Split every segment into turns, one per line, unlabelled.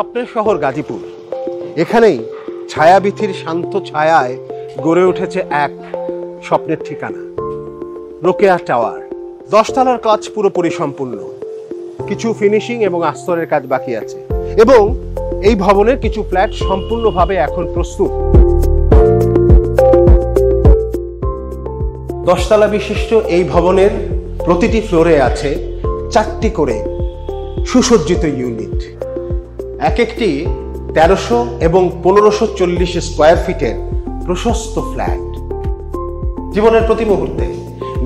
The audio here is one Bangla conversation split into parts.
স্বপ্নের শহর গাজীপুর। এখানেই ছায়াবীথির শান্ত ছায়ায় গড়ে উঠেছে এক স্বপ্নের ঠিকানা, রোকেয়া টাওয়ার। 10 তলার কাজ পুরোপুরি সম্পূর্ণ, কিছু ফিনিশিং এবং আস্তরের কাজ বাকি আছে এবং এই ভবনের কিছু ফ্ল্যাট সম্পূর্ণভাবে এখন প্রস্তুত। 10 তলা বিশিষ্ট এই ভবনের প্রতিটি ফ্লোরে আছে 4টি করে সুসজ্জিত ইউনিট। এক একটি 1300 এবং 1540 স্কোয়ার ফিটের প্রশস্ত ফ্ল্যাট। জীবনের প্রতি মুহূর্তে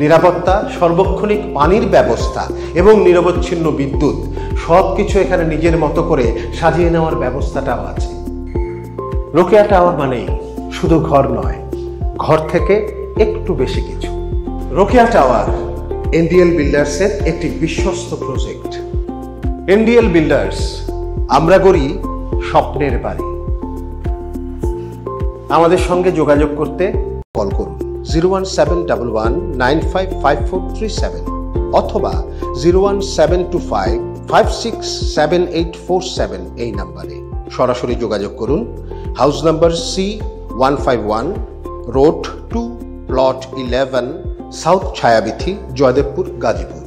নিরাপত্তা, সর্বক্ষণিক পানির ব্যবস্থা এবং নিরবচ্ছিন্ন বিদ্যুৎ সবকিছু এখানে নিজের মতো করে সাজিয়ে নেওয়ার ব্যবস্থাটাও আছে। রোকেয়া টাওয়ার মানেই শুধু ঘর নয়, ঘর থেকে একটু বেশি কিছু। রোকেয়া টাওয়ার এনডিএল বিল্ডার্সের একটি বিশ্বস্ত প্রজেক্ট। এনডিএল বিল্ডার্স, আমরা গড়ি স্বপ্নের বাড়ি। আমাদের সঙ্গে যোগাযোগ করতে কল করুন 01711955437 অথবা 01725567847 এই নাম্বারে সরাসরি যোগাযোগ করুন। House number C151, road 2, plot 11, south Chhayabithi, Joydebpur, Gazipur.